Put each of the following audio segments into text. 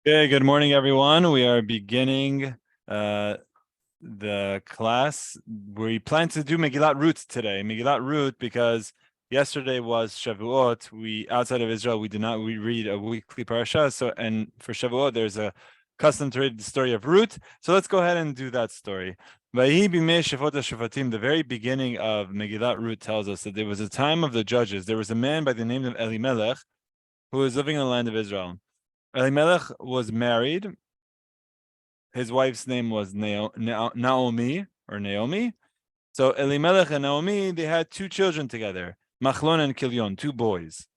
Okay, good morning, everyone. We are beginning the class. We plan to do Megillat Ruth today. Megillat Ruth, because yesterday was Shavuot. We outside of Israel, we read a weekly parasha. And for Shavuot, there's a custom to read the story of Ruth. So let's go ahead and do that story. The very beginning of Megillat Ruth tells us that there was a time of the judges. There was a man by the name of Elimelech who was living in the land of Israel. Elimelech was married. His wife's name was Naomi or Naomi. So Elimelech and Naomi, they had two children together, Machlon and Kilion, two boys.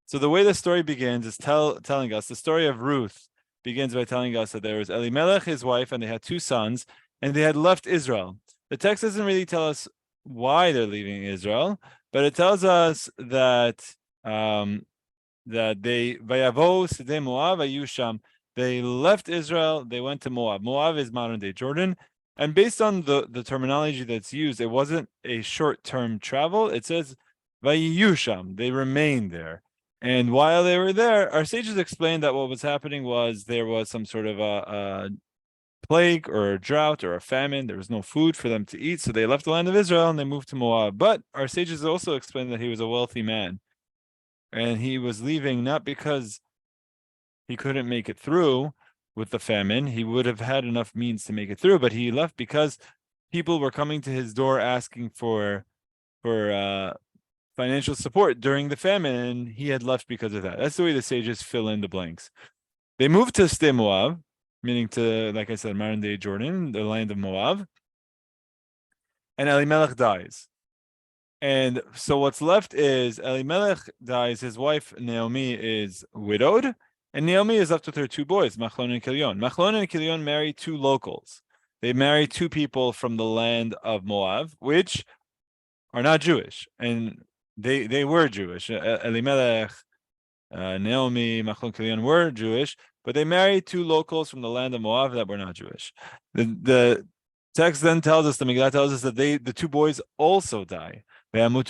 So the way the story begins is telling us the story of Ruth begins by telling us that there was Elimelech, his wife, and they had two sons, and they had left Israel. The text doesn't really tell us why they're leaving Israel, but it tells us that they Vayavo Sidei Moab Ayusham. They left Israel, they went to Moab. Moab is modern day Jordan. And based on the terminology that's used, it wasn't a short-term travel. It says Vayusham. They remained there. And while they were there, our sages explained that what was happening was there was some sort of a plague or a drought or a famine. There was no food for them to eat. So they left the land of Israel and they moved to Moab. But our sages also explained that he was a wealthy man. And he was leaving not because he couldn't make it through with the famine. He would have had enough means to make it through, but he left because people were coming to his door asking for financial support during the famine, and he had left because of that. That's the way the sages fill in the blanks. They moved to Sde Moab, meaning to, like I said, modern day Jordan, the land of Moab. And Elimelech dies. And so what's left is Elimelech dies, his wife Naomi is widowed, and Naomi is left with her two boys, Machlon and Kilion. Machlon and Kilion marry two locals. They marry two people from the land of Moab, which are not Jewish, and they were Jewish. Elimelech, Naomi, Machlon, Kilion were Jewish, but they married two locals from the land of Moab that were not Jewish. The text then tells us, the Megillah tells us that the two boys also die. And the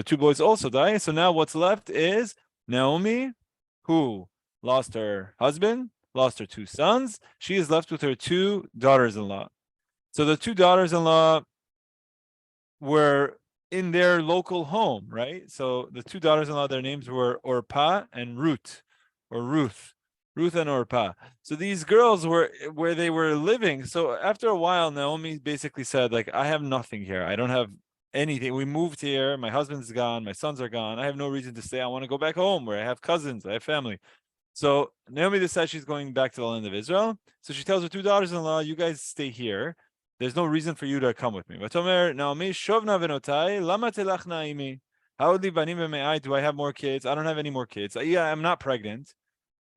two boys also die. So now what's left is Naomi, who lost her husband, lost her two sons. She is left with her two daughters-in-law. So the two daughters-in-law were in their local home, right? So the two daughters-in-law, their names were Orpah and Ruth, or Ruth. Ruth and Orpah. So these girls were where they were living. So after a while, Naomi basically said, like, I have nothing here. I don't have anything. We moved here. My husband's gone. My sons are gone. I have no reason to stay. I want to go back home where I have cousins. I have family. So Naomi decides she's going back to the land of Israel. So she tells her two daughters-in-law, you guys stay here. There's no reason for you to come with me. Naomi, shovna venotai, lama telachna imi. Do I have more kids? I don't have any more kids. Yeah, I'm not pregnant.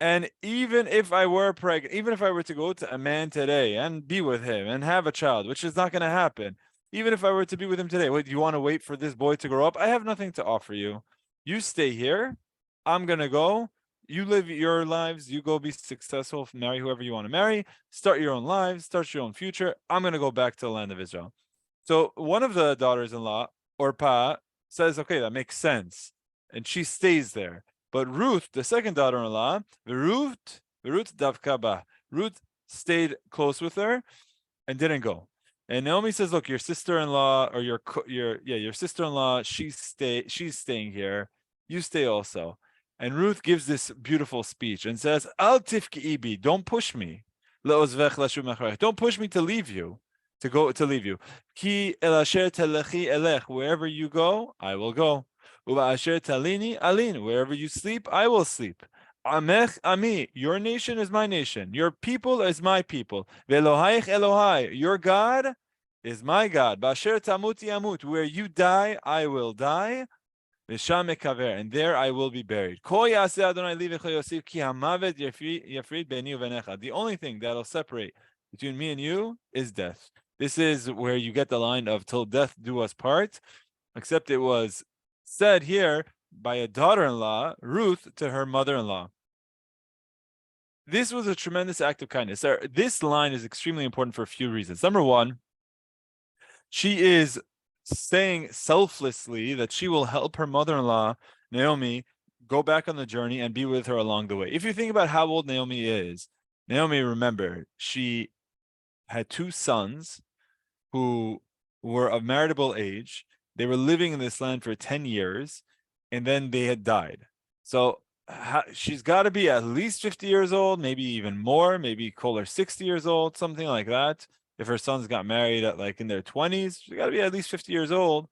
And even if I were pregnant, even if I were to go to a man today and be with him and have a child, which is not going to happen, even if I were to be with him today, wait, do you want to wait for this boy to grow up? I have nothing to offer you. You stay here. I'm going to go. You live your lives. You go be successful, marry whoever you want to marry, start your own lives, start your own future. I'm going to go back to the land of Israel. So one of the daughters-in-law, Orpah, says, okay, that makes sense. And she stays there. But Ruth, the second daughter-in-law, Ruth Davkaba, Ruth stayed close with her and didn't go. And Naomi says, "Look, your sister-in-law or your sister-in-law, she's staying here. You stay also." And Ruth gives this beautiful speech and says, "Al tifki ibi, don't push me. Don't push me to leave you, to leave you. Ki el asher telechi elech, wherever you go, I will go. Asher talini alin, wherever you sleep, I will sleep. Amech ami, your nation is my nation. Your people is my people. Ve'elohaich Elohai, your God is my God. Basher tamuti amut, where you die, I will die. V'sham mekaver, and there I will be buried. Ko yaseh Adonai li v'cho yosif ki hamavet yafrid beni uvenecha. The only thing that'll separate between me and you is death. This is where you get the line of till death do us part, except it was said here by a daughter-in-law, Ruth, to her mother-in-law. This was a tremendous act of kindness. This line is extremely important for a few reasons. Number one, she is saying selflessly that she will help her mother-in-law, Naomi, go back on the journey and be with her along the way. If you think about how old Naomi is, Naomi, remember, she had 2 sons who were of marriageable age. They were living in this land for 10 years, and then they had died. So she's got to be at least 50 years old, maybe even more, maybe call her 60 years old, something like that. If her sons got married at like in their 20s, she got to be at least 50 years old.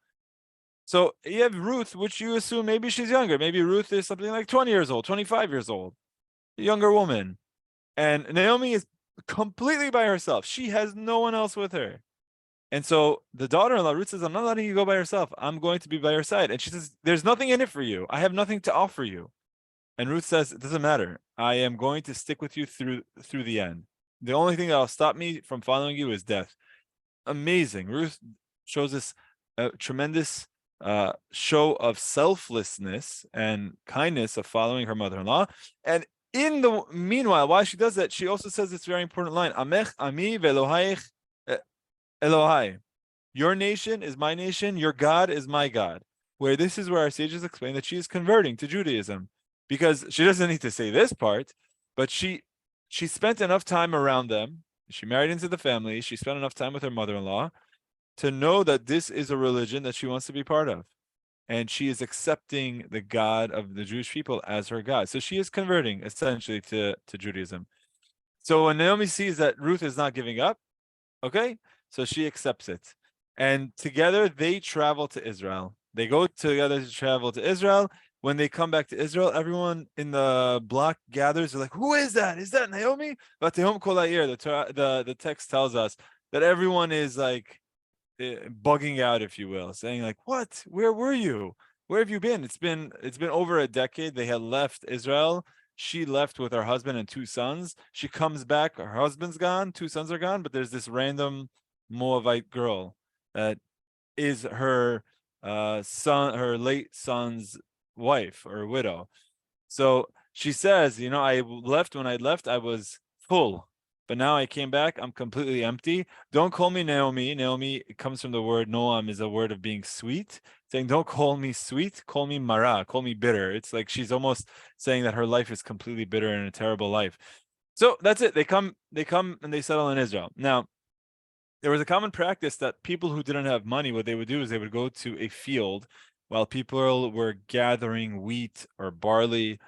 So you have Ruth, which you assume maybe she's younger. Maybe Ruth is something like 20 years old, 25 years old, a younger woman. And Naomi is completely by herself. She has no one else with her. And so the daughter-in-law, Ruth, says, I'm not letting you go by yourself. I'm going to be by your side. And she says, there's nothing in it for you. I have nothing to offer you. And Ruth says, it doesn't matter. I am going to stick with you through the end. The only thing that will stop me from following you is death. Amazing. Ruth shows us a tremendous show of selflessness and kindness of following her mother-in-law. And in the meanwhile, while she does that, she also says this very important line, Amech ami ve'Elohayich Elohai. Your nation is my nation, your God is my God. Where this is where our sages explain that she is converting to Judaism. Because she doesn't need to say this part, but she spent enough time around them. She married into the family. She spent enough time with her mother-in-law to know that this is a religion that she wants to be part of. And she is accepting the God of the Jewish people as her God. So she is converting essentially to Judaism. So when Naomi sees that Ruth is not giving up, okay, so she accepts it. And together they travel to Israel. They go together to travel to Israel. When they come back to Israel, everyone in the block gathers. They're like, who is that? Is that Naomi? But the text tells us that everyone is like bugging out, if you will, saying like, what? Where were you? Where have you been? It's been over a decade. They had left Israel. She left with her husband and 2 sons. She comes back. Her husband's gone. 2 sons are gone. But there's this random Moabite girl that is her her late son's wife or widow. So she says, when I left, I was full. But now I came back, I'm completely empty. Don't call me Naomi. Naomi comes from the word Noam, is a word of being sweet. Saying, don't call me sweet, call me Mara, call me bitter. It's like she's almost saying that her life is completely bitter and a terrible life. So that's it. They come and they settle in Israel. Now, there was a common practice that people who didn't have money, what they would do is they would go to a field while people were gathering wheat or barley.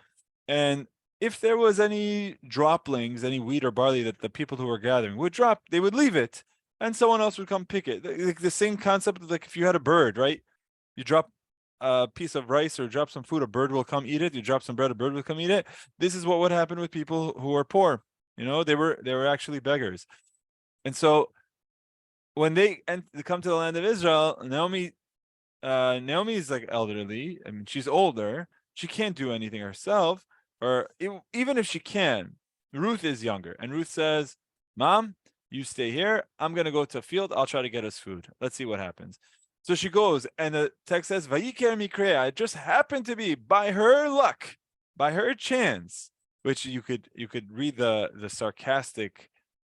And if there was any droplings, any wheat or barley that the people who were gathering would drop, they would leave it, and someone else would come pick it. The same concept, like if you had a bird, right? You drop a piece of rice or drop some food, a bird will come eat it. You drop some bread, a bird will come eat it. This is what would happen with people who are poor. They were actually beggars. And so when they come to the land of Israel, Naomi is like elderly. I mean, she's older. She can't do anything herself. Even if she can, Ruth is younger. And Ruth says, Mom, you stay here. I'm going to go to a field. I'll try to get us food. Let's see what happens. So she goes, and the text says, Vayiker mikrea. It just happened to be by her luck, by her chance, which you could read the sarcastic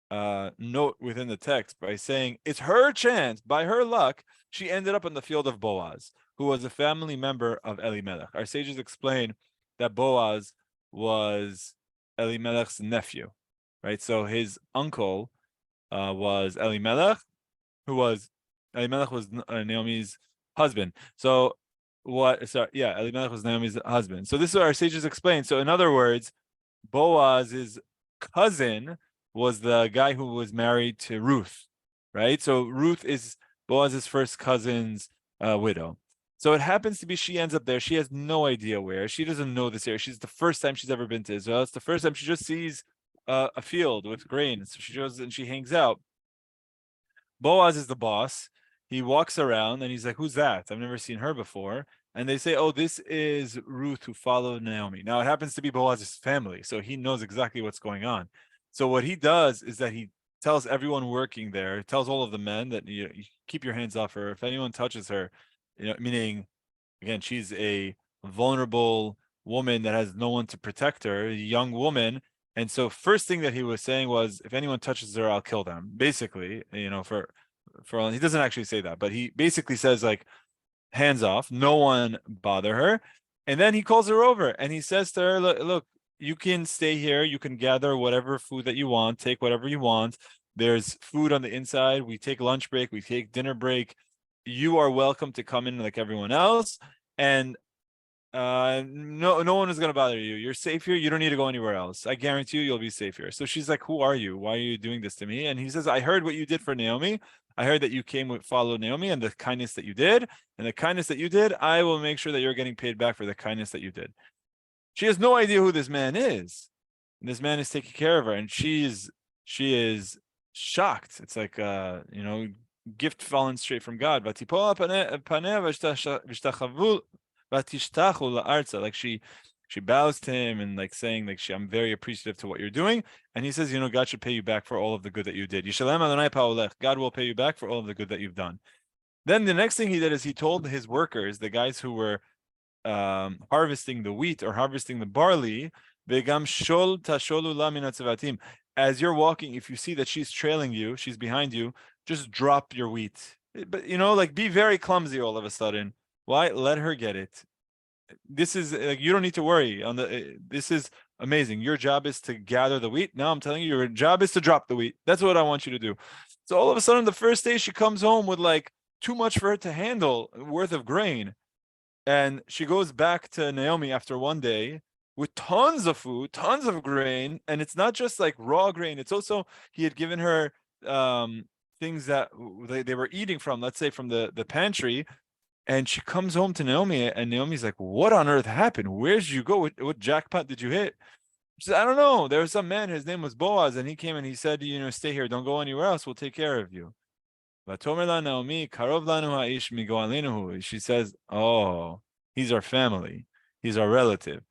note within the text by saying it's her chance, by her luck, she ended up in the field of Boaz, who was a family member of Elimelech. Our sages explain that Boaz was Elimelech's nephew, right? So his uncle was Elimelech, Elimelech was Naomi's husband. Elimelech was Naomi's husband. So this is what our sages explain. So in other words, Boaz's cousin was the guy who was married to Ruth, right? So Ruth is Boaz's first cousin's widow. So it happens to be she ends up there. She has no idea where. She doesn't know this area. She's the first time she's ever been to Israel. It's the first time she just sees a field with grain. So she goes and she hangs out. Boaz is the boss. He walks around and he's like, who's that? I've never seen her before. And they say, oh, this is Ruth who followed Naomi. Now, it happens to be Boaz's family, so he knows exactly what's going on. So what he does is that he tells everyone working there, tells all of the men that you keep your hands off her. If anyone touches her, meaning, again, she's a vulnerable woman that has no one to protect her, a young woman. And so first thing that he was saying was, if anyone touches her, I'll kill them. Basically, he doesn't actually say that, but he basically says like, hands off, no one bother her. And then he calls her over and he says to her, look, you can stay here. You can gather whatever food that you want, take whatever you want. There's food on the inside. We take lunch break. We take dinner break. You are welcome to come in like everyone else. And no one is going to bother you. You're safe here. You don't need to go anywhere else. I guarantee you'll be safe here. So she's like, who are you? Why are you doing this to me? And he says, I heard what you did for Naomi. I heard that you came with follow Naomi and the kindness that you did. And the kindness that you did, I will make sure that you're getting paid back for the kindness that you did. She has no idea who this man is. And this man is taking care of her. And she is shocked. It's like, gift fallen straight from God. Like she bows to him and like saying like I'm very appreciative to what you're doing. And he says, God should pay you back for all of the good that you did. God will pay you back for all of the good that you've done. Then the next thing he did is he told his workers, the guys who were harvesting the wheat or harvesting the barley, as you're walking, if you see that she's trailing you, she's behind you, just drop your wheat. But like be very clumsy all of a sudden. Why? Let her get it. This is like you don't need to worry on the. This is amazing. Your job is to gather the wheat. Now I'm telling you, your job is to drop the wheat. That's what I want you to do. So all of a sudden, the first day she comes home with like too much for her to handle worth of grain, and she goes back to Naomi after one day with tons of food, tons of grain, and it's not just like raw grain. It's also he had given her things that they were eating from, let's say from the pantry. And she comes home to Naomi, and Naomi's like, what on earth happened? Where did you go? What jackpot did you hit? She said, I don't know. There was some man, his name was Boaz, and he came and he said, stay here. Don't go anywhere else. We'll take care of you. She says, oh, he's our family. He's our relative.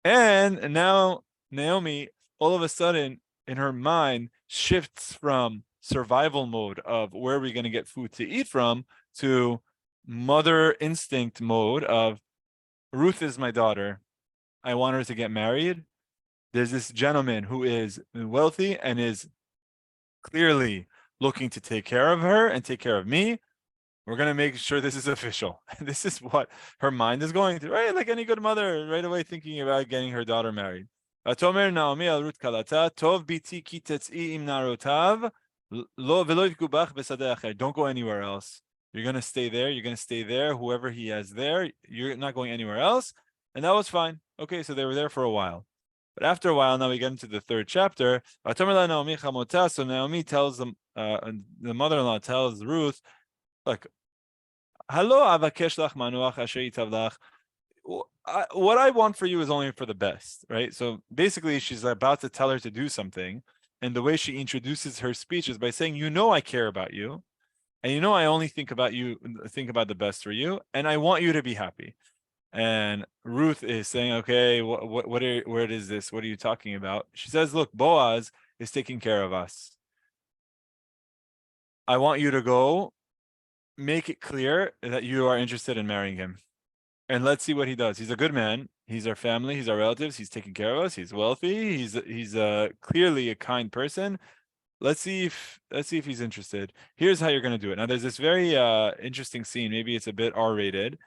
And now Naomi, all of a sudden, in her mind, shifts from survival mode of where are we going to get food to eat from to mother instinct mode of Ruth is my daughter. I want her to get married. There's this gentleman who is wealthy and is clearly looking to take care of her and take care of me. We're going to make sure this is official. This is what her mind is going through, right? Like any good mother, right away thinking about getting her daughter married. Don't go anywhere else. You're going to stay there. You're going to stay there. Whoever he has there, you're not going anywhere else. And that was fine. Okay, so they were there for a while. But after a while, now we get into the third chapter. So Naomi tells them, the mother-in-law tells Ruth, look, what I want for you is only for the best, right? So basically, she's about to tell her to do something. And the way she introduces her speech is by saying, I care about you. And I only think about you, think about the best for you, and I want you to be happy. And Ruth is saying, okay, where is this? What are you talking about? She says, look, Boaz is taking care of us. I want you to go make it clear that you are interested in marrying him. And let's see what he does. He's a good man. He's our family. He's our relatives. He's taking care of us. He's wealthy. He's clearly a kind person. Let's see if he's interested. Here's how you're going to do it. Now, there's this very interesting scene. Maybe it's a bit R-rated,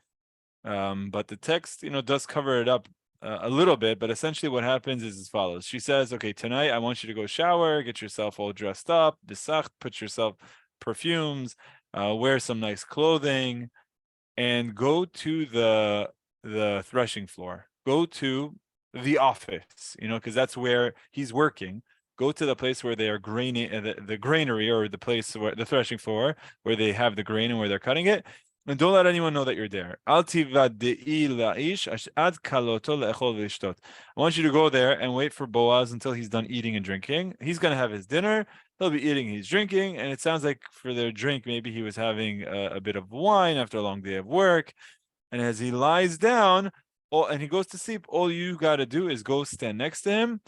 but the text, does cover it up a little bit. But essentially, what happens is as follows. She says, "Okay, tonight I want you to go shower, get yourself all dressed up, besach, put yourself perfumes, wear some nice clothing, and go to the threshing floor. Go to the office, because that's where he's working." Go to the place where they are graining, the granary, or the place where the threshing floor, where they have the grain and where they're cutting it. And don't let anyone know that you're there. I want you to go there and wait for Boaz until he's done eating and drinking. He's going to have his dinner. He'll be eating, he's drinking. And it sounds like for their drink, maybe he was having a bit of wine after a long day of work. And as he lies down and he goes to sleep, all you got to do is go stand next to him.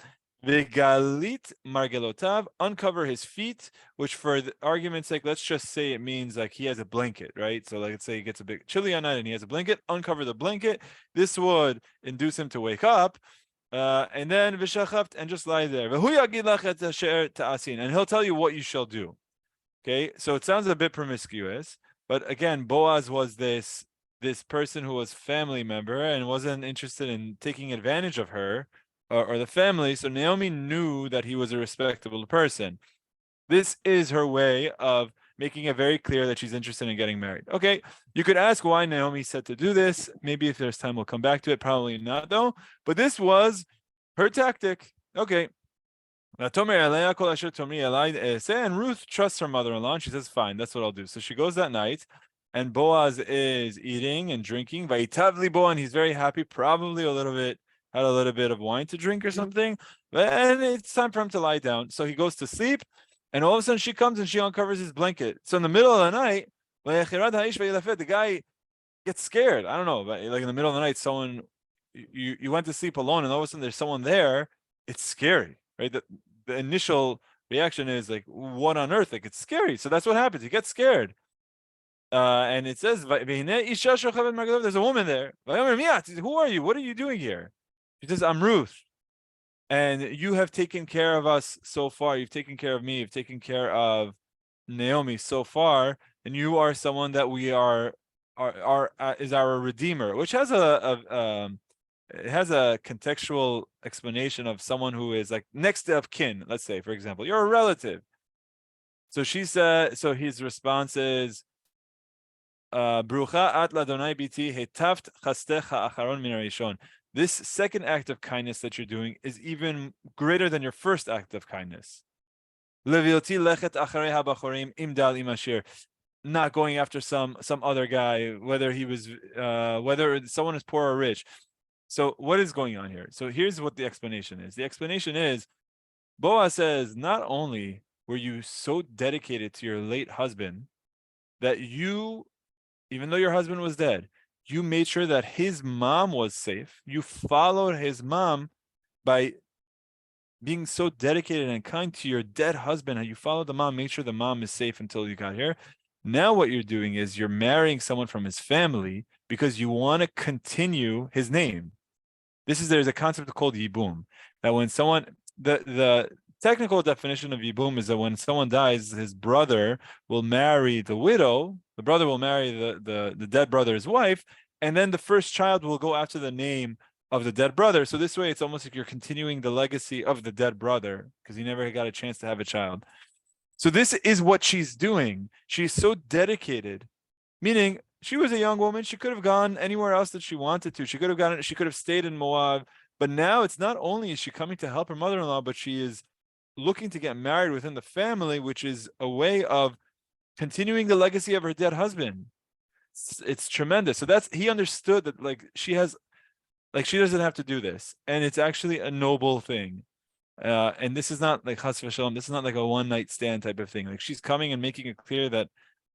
Vegalit margelotav, uncover his feet, which for the argument's sake, let's just say it means like he has a blanket, right? So let's say he gets a bit chilly at night and he has a blanket, uncover the blanket. This would induce him to wake up. And then vishachaft, and just lie there. And he'll tell you what you shall do. Okay, so it sounds a bit promiscuous, but again, Boaz was this this person who was family member and wasn't interested in taking advantage of her or the family. So Naomi knew that he was a respectable person. This is her way of making it very clear that she's interested in getting married. Okay, you could ask why Naomi said to do this. Maybe if there's time, we'll come back to it. Probably not, though. But this was her tactic. Okay. And Ruth trusts her mother-in-law, and she says, fine, that's what I'll do. So she goes that night, and Boaz is eating and drinking. And he's very happy, probably had a little bit of wine to drink or something. And it's time for him to lie down. So he goes to sleep, and all of a sudden she comes and she uncovers his blanket. So in the middle of the night, the guy gets scared. I don't know, but like in the middle of the night, you went to sleep alone, and all of a sudden there's someone there. It's scary, right? The initial reaction is like, what on earth? Like, it's scary. So that's what happens. You get scared. And it says, there's a woman there. Who are you? What are you doing here? She says, I'm Ruth. And you have taken care of us so far. You've taken care of me. You've taken care of Naomi so far. And you are someone that we is our redeemer, which has it has a contextual explanation of someone who is like next of kin. Let's say, for example, you're a relative. So she said, so his response is, Brucha at ladonai biti hetaft chastecha acharon min harishon. This second act of kindness that you're doing is even greater than your first act of kindness. Levioti lechet acharei habachorim imdal imashir. Not going after some other guy, whether someone is poor or rich. So what is going on here? So here's what the explanation is. The explanation is, Boaz says, not only were you so dedicated to your late husband that you, even though your husband was dead, you made sure that his mom was safe. You followed his mom by being so dedicated and kind to your dead husband, and you followed the mom, made sure the mom is safe until you got here. Now what you're doing is you're marrying someone from his family because you want to continue his name. There's a concept called yibum, that when someone, the technical definition of yibum is that when someone dies, his brother will marry the widow, the brother will marry the dead brother's wife, and then the first child will go after the name of the dead brother. So this way, it's almost like you're continuing the legacy of the dead brother because he never got a chance to have a child. So this is what she's doing. She's so dedicated, meaning she was a young woman. She could have gone anywhere else that she wanted to. She could have stayed in Moab. But now it's not only is she coming to help her mother-in-law, but she is looking to get married within the family, which is a way of continuing the legacy of her dead husband. It's tremendous. So he understood that she doesn't have to do this. And it's actually a noble thing. And this is not like chas v'shalom. This is not like a one-night stand type of thing. Like, she's coming and making it clear that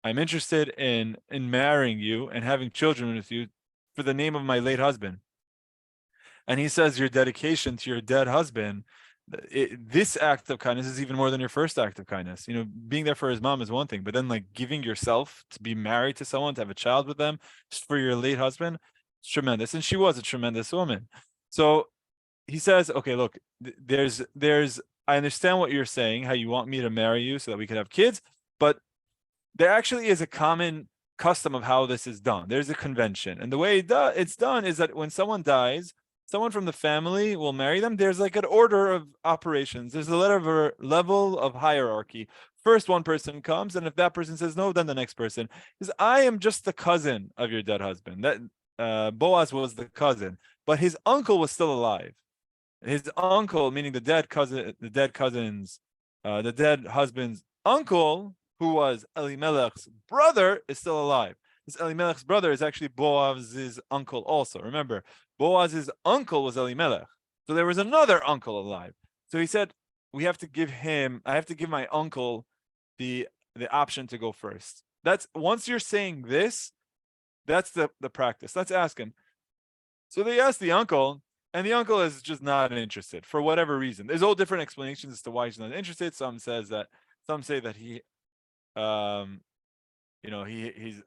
I'm interested in marrying you and having children with you for the name of my late husband. And he says your dedication to your dead husband, this act of kindness is even more than your first act of kindness. Being there for his mom is one thing, but then giving yourself to be married to someone, to have a child with them, just for your late husband, it's tremendous. And she was a tremendous woman. So he says, okay, look, I understand what you're saying, how you want me to marry you so that we could have kids, but there actually is a common custom of how this is done. There's a convention. And the way it's done is that when someone dies, someone from the family will marry them. There's like an order of operations. There's a level of hierarchy. First, one person comes, and if that person says no, then the next person. Because I am just the cousin of your dead husband. That Boaz was the cousin, but his uncle was still alive. His uncle, meaning the dead husband's uncle, who was Elimelech's brother, is still alive. This Elimelech's brother is actually Boaz's uncle also. Remember, Boaz's uncle was Elimelech. So there was another uncle alive. So he said, I have to give my uncle the option to go first. That's, once you're saying this, that's the practice. Let's ask him. So they asked the uncle, and the uncle is just not interested for whatever reason. There's all different explanations as to why he's not interested. Some say that he, he's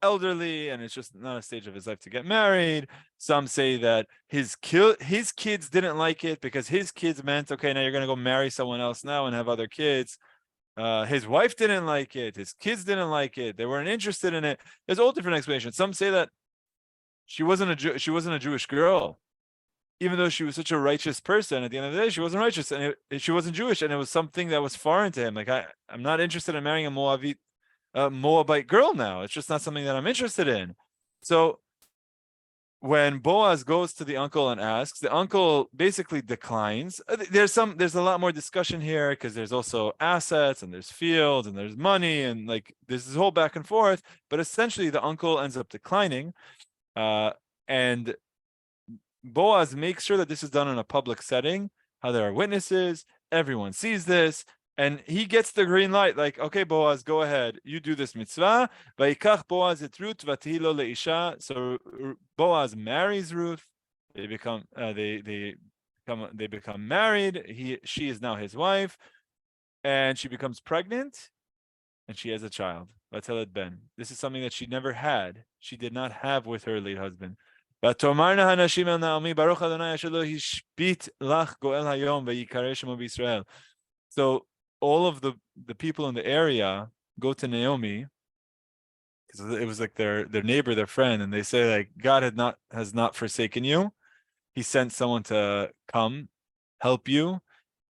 elderly and it's just not a stage of his life to get married. Some say that his kids didn't like it because his kids meant, okay, now you're going to go marry someone else now and have other kids. His wife didn't like it. His kids didn't like it. They weren't interested in it. There's all different explanations. Some say that she wasn't a Jewish girl. Even though she was such a righteous person, at the end of the day, she wasn't righteous, and she wasn't Jewish, and it was something that was foreign to him. Like I'm not interested in marrying a Moabite girl now. It's just not something that I'm interested in. So when Boaz goes to the uncle and asks, the uncle basically declines. There's a lot more discussion here because there's also assets and there's fields and there's money and like there's this whole back and forth. But essentially, the uncle ends up declining, and Boaz makes sure that this is done in a public setting, how there are witnesses, everyone sees this, and he gets the green light, like, okay, Boaz, go ahead, you do this mitzvah. Vayikach Boaz et Ruth vatihilo leisha. So Boaz marries Ruth. They become married. She is now his wife, and she becomes pregnant, and she has a child. Vatelet ben. This is something that she never had. She did not have with her late husband. ותאמרנה הנשים אל נעמי, ברוך אדוני אשר לא השבית לך גואל היום ויקרא שמו בישראל. So all of the people in the area go to Naomi, because it was like their neighbor, their friend, and they say like God has not forsaken you. He sent someone to come help you,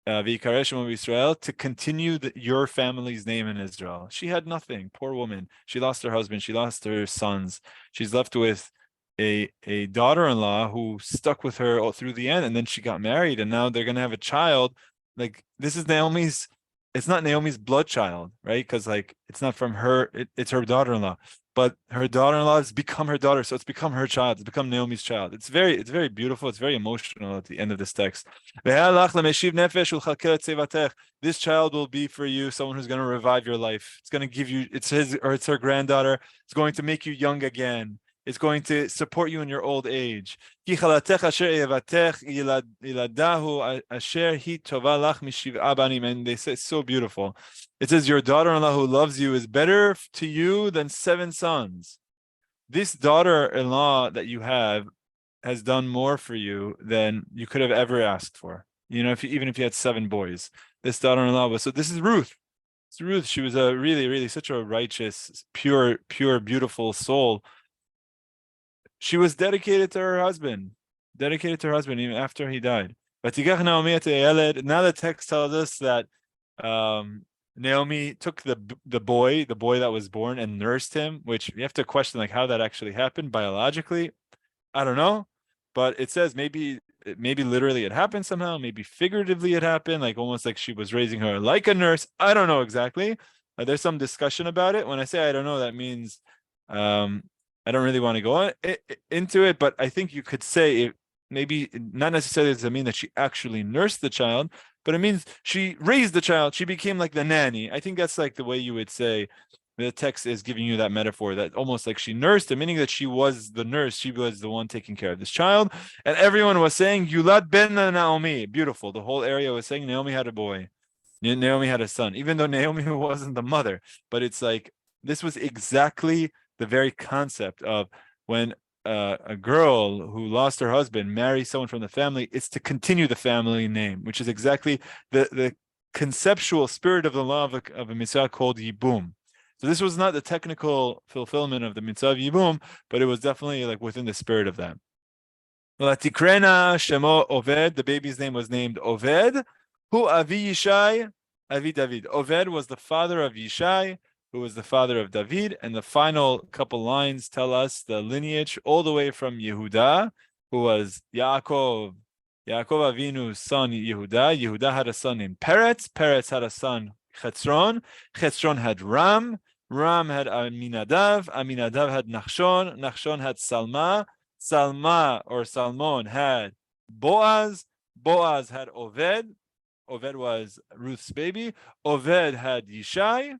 v'yikareh shemo b'Yisrael, to continue your family's name in Israel. She had nothing, poor woman. She lost her husband. She lost her sons. She's left with a daughter-in-law who stuck with her all through the end, and then she got married, and now they're gonna have a child. Like this is Naomi's. It's not Naomi's blood child, right? Because like it's not from her. It's her daughter-in-law, but her daughter-in-law has become her daughter, so it's become her child. It's become Naomi's child. It's very beautiful. It's very emotional at the end of this text. This child will be for you, someone who's going to revive your life. It's going to give you. It's his or it's her granddaughter. It's going to make you young again. It's going to support you in your old age. They say it's so beautiful. It says your daughter-in-law who loves you is better to you than 7 sons. This daughter-in-law that you have has done more for you than you could have ever asked for. You know, even if you had 7 boys, this daughter-in-law was. So this is Ruth. It's Ruth. She was a really such a righteous, pure, beautiful soul. She was dedicated to her husband even after he died. But now the text tells us that Naomi took the boy that was born and nursed him, which you have to question like how that actually happened biologically. I don't know, but it says maybe literally it happened somehow, maybe figuratively it happened, like almost like she was raising her like a nurse. I don't know exactly. There's some discussion about it. When I say I don't know, that means I don't really want to go into it, but I think you could say it maybe not necessarily does it mean that she actually nursed the child, but it means she raised the child. She became like the nanny. I think that's like the way you would say the text is giving you that metaphor, that almost like she nursed him, meaning that she was the nurse. She was the one taking care of this child. And everyone was saying, Yulad ben Naomi. Beautiful. The whole area was saying Naomi had a boy. Naomi had a son, even though Naomi wasn't the mother. But it's like, this was exactly the very concept of when a girl who lost her husband marries someone from the family, it's to continue the family name, which is exactly the conceptual spirit of the law of a mitzvah called yibum. So this was not the technical fulfillment of the mitzvah of yibum, but it was definitely like within the spirit of that. Tikrena shemo Oved, the baby's name was named Oved, who Avi Yishai, Avi David. Oved was the father of Yishai, who was the father of David, and the final couple lines tell us the lineage all the way from Yehuda, who was Yaakov Avinu's son Yehuda. Yehuda had a son named Peretz. Peretz had a son Chetzron. Chetzron had Ram. Ram had Aminadav. Aminadav had Nachshon. Nachshon had Salma. Salma or Salmon had Boaz. Boaz had Oved. Oved was Ruth's baby. Oved had Yishai.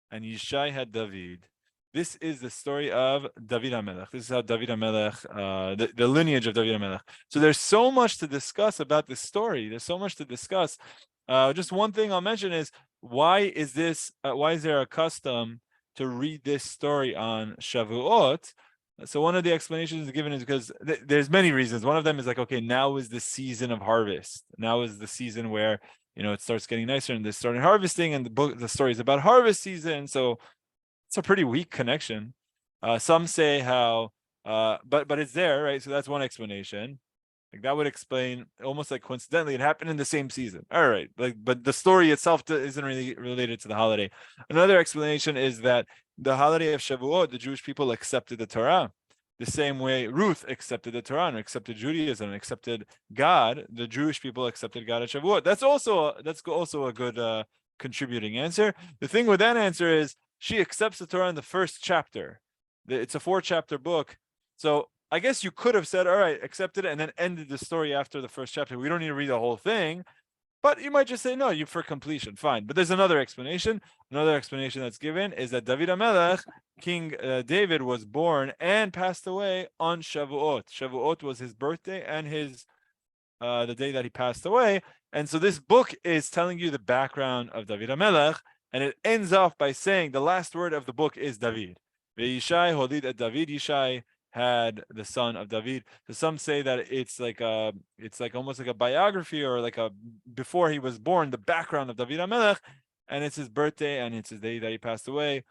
And Yishai had David. This is the story of David HaMelech. This is how David HaMelech, the lineage of David HaMelech. So there's so much to discuss about this story. There's so much to discuss. Just one thing I'll mention is why is there a custom to read this story on Shavuot? So one of the explanations given is because there's many reasons. One of them is like, okay, now is the season of harvest. Now is the season where it starts getting nicer and they started harvesting, and the story is about harvest season. So it's a pretty weak connection. Some say how But it's there, right? So that's one explanation. Like that would explain almost like coincidentally it happened in the same season. All right, like but the story itself isn't really related to the holiday. Another explanation is that the holiday of Shavuot, the Jewish people accepted the Torah the same way Ruth accepted the Torah and accepted Judaism and accepted God. The Jewish people accepted God at Shavuot. That's also a good contributing answer. The thing with that answer is she accepts the Torah in the first chapter. It's a 4-chapter book, so I guess you could have said, all right, accepted it, and then ended the story after the first chapter. We don't need to read the whole thing, but you might just say, no, you for completion, fine. But there's another explanation. Another explanation that's given is that David HaMelech, King David, was born and passed away on Shavuot. Shavuot was his birthday and his the day that he passed away. And so this book is telling you the background of David HaMelech, and it ends off by saying the last word of the book is David. Ve'yishai holid et David. Yishai had the son of David. So some say that it's like almost like a biography or like a before he was born, the background of David HaMelech, and it's his birthday and it's his day that he passed away.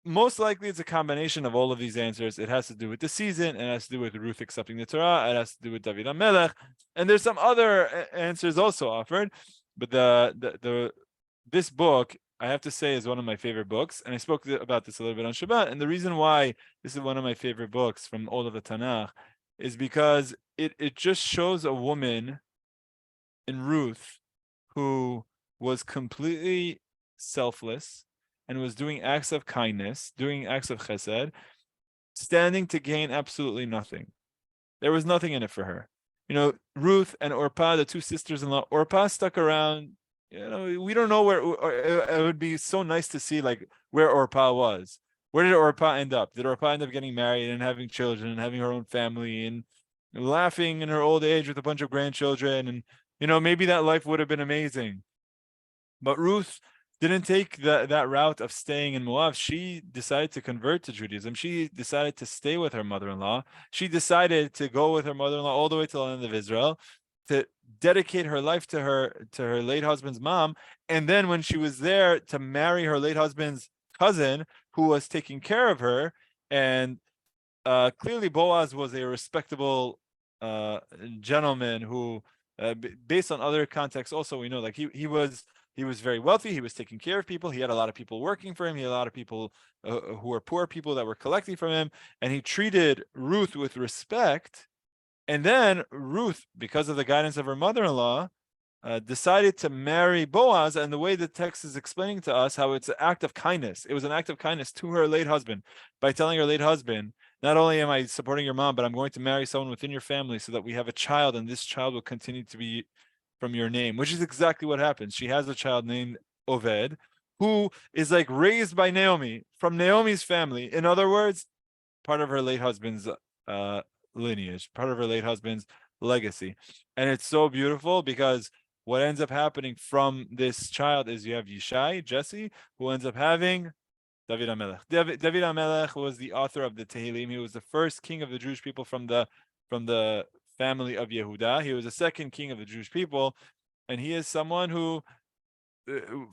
Most likely it's a combination of all of these answers. It has to do with the season, it has to do with Ruth accepting the Torah, it has to do with David HaMelech, and there's some other answers also offered. But this book, I have to say, is one of my favorite books, and I spoke about this a little bit on Shabbat. And the reason why this is one of my favorite books from all of the Tanach is because it just shows a woman in Ruth who was completely selfless and was doing acts of kindness, doing acts of chesed, standing to gain absolutely nothing. There was nothing in it for her. Ruth and Orpah, the two sisters-in-law, Orpah stuck around. We don't know where. It would be so nice to see like where Orpah was. Where did Orpah end up? Did Orpah end up getting married and having children and having her own family and laughing in her old age with a bunch of grandchildren? And maybe that life would have been amazing. But Ruth didn't take that route of staying in Moab. She decided to convert to Judaism. She decided to stay with her mother-in-law. She decided to go with her mother-in-law all the way to the land of Israel, to dedicate her life to her late husband's mom. And then when she was there, to marry her late husband's cousin who was taking care of her. And clearly Boaz was a respectable gentleman who, based on other contexts also, we know like he was very wealthy. He was taking care of people. He had a lot of people working for him. He had a lot of people who were poor people that were collecting from him. And he treated Ruth with respect. And then Ruth, because of the guidance of her mother-in-law, decided to marry Boaz. And the way the text is explaining to us how it's an act of kindness. It was an act of kindness to her late husband by telling her late husband, not only am I supporting your mom, but I'm going to marry someone within your family so that we have a child, and this child will continue to be from your name, which is exactly what happens. She has a child named Oved, who is like raised by Naomi, from Naomi's family. In other words, part of her late husband's lineage, part of her late husband's legacy. And it's so beautiful because what ends up happening from this child is you have Yishai, Jesse, who ends up having David HaMelech. David HaMelech was the author of the Tehillim. He was the first king of the Jewish people from the family of Yehuda. He was the second king of the Jewish people, and he is someone who,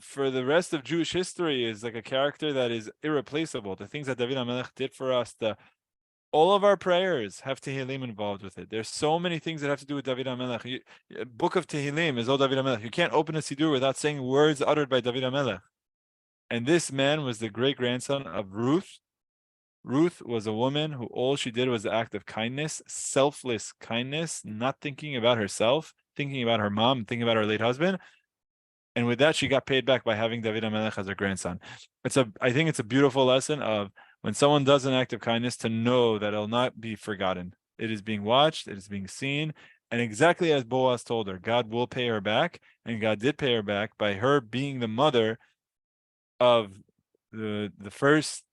for the rest of Jewish history, is like a character that is irreplaceable. The things that David HaMelech did for us, all of our prayers have Tehillim involved with it. There's so many things that have to do with David HaMelech. Book of Tehillim is all David HaMelech. You can't open a Siddur without saying words uttered by David HaMelech. And this man was the great-grandson of Ruth. Ruth was a woman who all she did was the act of kindness, selfless kindness, not thinking about herself, thinking about her mom, thinking about her late husband. And with that, she got paid back by having David HaMelech as her grandson. I think it's a beautiful lesson of when someone does an act of kindness to know that it'll not be forgotten. It is being watched, it is being seen. And exactly as Boaz told her, God will pay her back. And God did pay her back by her being the mother of the first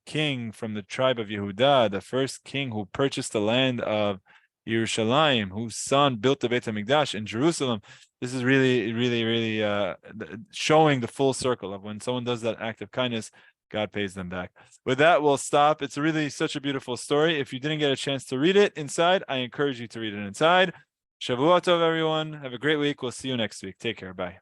king from the tribe of Yehuda, the first king who purchased the land of Yerushalayim, whose son built the Beit HaMikdash in Jerusalem. This is really, really, really showing the full circle of when someone does that act of kindness, God pays them back. With that, we'll stop. It's really such a beautiful story. If you didn't get a chance to read it inside, I encourage you to read it inside. Shavuot Tov, everyone. Have a great week. We'll see you next week. Take care. Bye.